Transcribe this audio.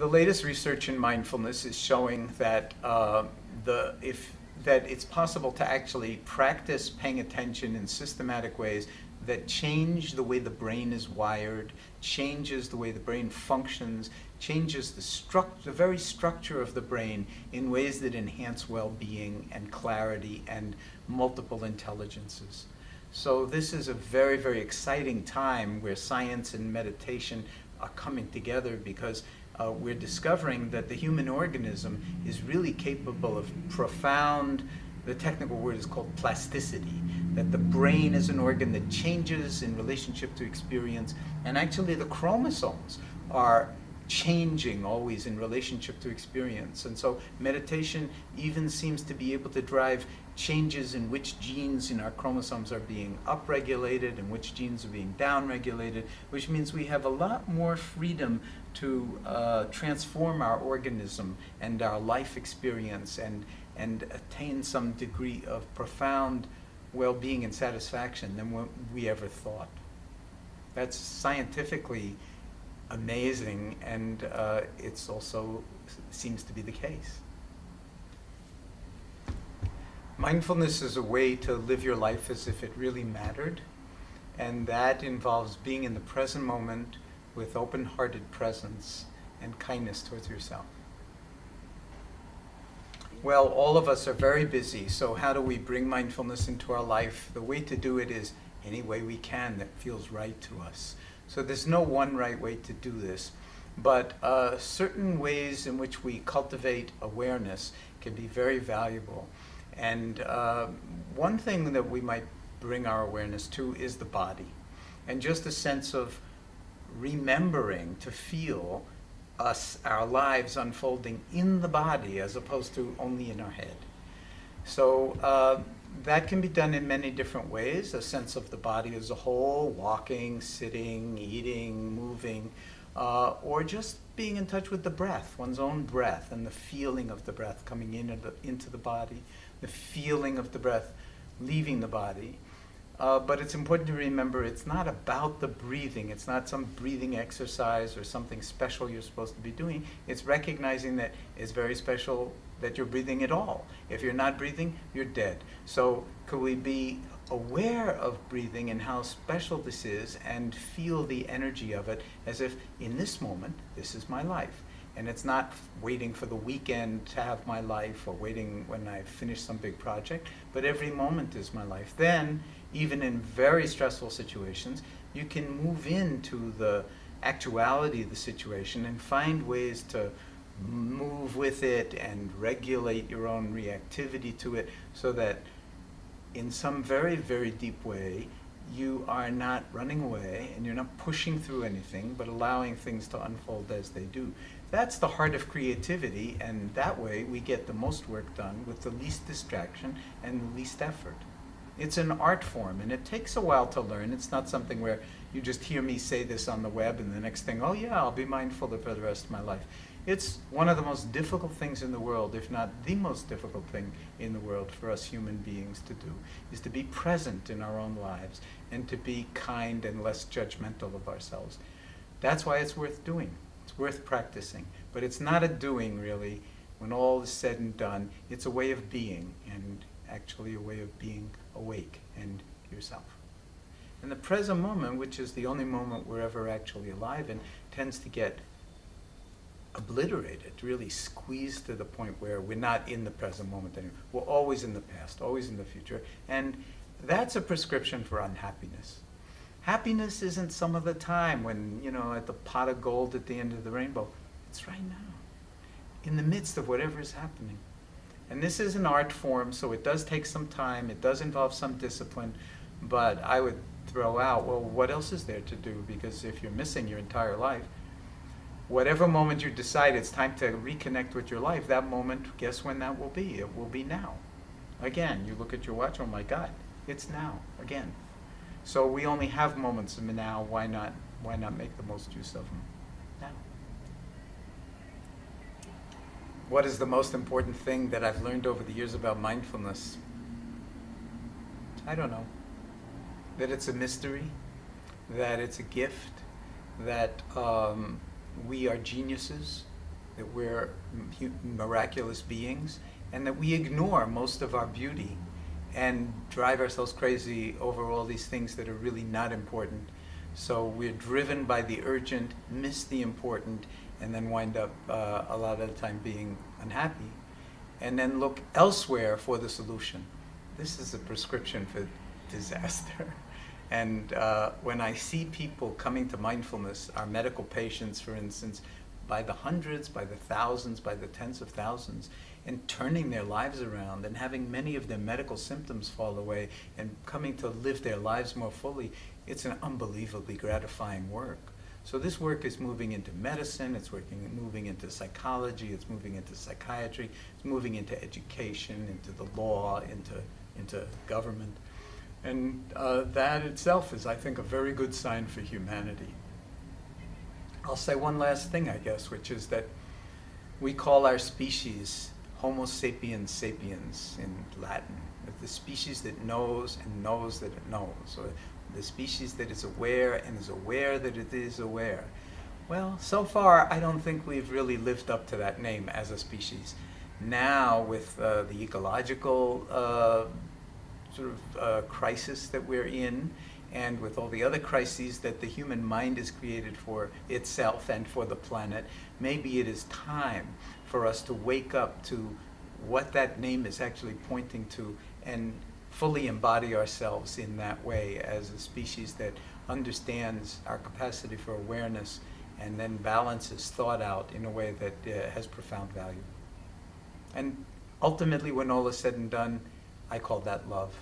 the latest research in mindfulness is showing that that it's possible to actually practice paying attention in systematic ways that change the way the brain is wired, changes the way the brain functions, changes the very structure of the brain in ways that enhance well-being and clarity and multiple intelligences. So this is a very, very exciting time where science and meditation are coming together, because we're discovering that the human organism is really capable of profound, the technical word is called plasticity, that the brain is an organ that changes in relationship to experience, and actually the chromosomes are changing always in relationship to experience. And so meditation even seems to be able to drive changes in which genes in our chromosomes are being upregulated and which genes are being downregulated, which means we have a lot more freedom to transform our organism and our life experience and attain some degree of profound well-being and satisfaction than what we ever thought. That's scientifically amazing, and it's also seems to be the case. Mindfulness is a way to live your life as if it really mattered, and that involves being in the present moment with open-hearted presence and kindness towards yourself. Well, all of us are very busy, so how do we bring mindfulness into our life? The way to do it is any way we can that feels right to us. So there's no one right way to do this, but certain ways in which we cultivate awareness can be very valuable. And one thing that we might bring our awareness to is the body, and just a sense of remembering to feel our lives unfolding in the body as opposed to only in our head. So that can be done in many different ways, a sense of the body as a whole, walking, sitting, eating, moving, or just being in touch with the breath, one's own breath, and the feeling of the breath coming into the body, the feeling of the breath leaving the body. But it's important to remember it's not about the breathing. It's not some breathing exercise or something special you're supposed to be doing. It's recognizing that it's very special that you're breathing at all. If you're not breathing, you're dead. So could we be aware of breathing and how special this is and feel the energy of it as if in this moment, this is my life. And it's not waiting for the weekend to have my life or waiting when I finish some big project, but every moment is my life. Then, even in very stressful situations, you can move into the actuality of the situation and find ways to move with it and regulate your own reactivity to it, so that in some very, very deep way, you are not running away and you're not pushing through anything, but allowing things to unfold as they do. That's the heart of creativity, and that way we get the most work done with the least distraction and the least effort. It's an art form, and it takes a while to learn. It's not something where you just hear me say this on the web and the next thing, oh yeah, I'll be mindful for the rest of my life. It's one of the most difficult things in the world, if not the most difficult thing in the world for us human beings to do, is to be present in our own lives and to be kind and less judgmental of ourselves. That's why it's worth doing. It's worth practicing. But it's not a doing, really. When all is said and done, it's a way of being, and actually a way of being awake and yourself. And the present moment, which is the only moment we're ever actually alive in, tends to get obliterated, really squeezed to the point where we're not in the present moment anymore. We're always in the past, always in the future, and that's a prescription for unhappiness. Happiness isn't some of the time when, you know, at the pot of gold at the end of the rainbow. It's right now, in the midst of whatever is happening. And this is an art form, so it does take some time, it does involve some discipline, but I would throw out, well, what else is there to do? Because if you're missing your entire life, whatever moment you decide it's time to reconnect with your life, that moment, guess when that will be? It will be now. Again, you look at your watch, oh my God, it's now, again. So we only have moments of now, why not make the most use of them now? What is the most important thing that I've learned over the years about mindfulness? I don't know. That it's a mystery, that it's a gift, that we are geniuses, that we're miraculous beings, and that we ignore most of our beauty and drive ourselves crazy over all these things that are really not important. So we're driven by the urgent, miss the important, and then wind up a lot of the time being unhappy, and then look elsewhere for the solution. This is a prescription for disaster. And when I see people coming to mindfulness, our medical patients, for instance, by the hundreds, by the thousands, by the tens of thousands, and turning their lives around and having many of their medical symptoms fall away and coming to live their lives more fully, it's an unbelievably gratifying work. So this work is moving into medicine, it's moving into psychology, it's moving into psychiatry, it's moving into education, into the law, into government. And that itself is, I think, a very good sign for humanity. I'll say one last thing, I guess, which is that we call our species Homo sapiens sapiens in Latin, the species that knows and knows that it knows, or the species that is aware and is aware that it is aware. Well, so far, I don't think we've really lived up to that name as a species. Now, with the ecological crisis that we're in, and with all the other crises that the human mind has created for itself and for the planet, maybe it is time for us to wake up to what that name is actually pointing to and fully embody ourselves in that way as a species that understands our capacity for awareness and then balances thought out in a way that has profound value. And ultimately, when all is said and done, I call that love.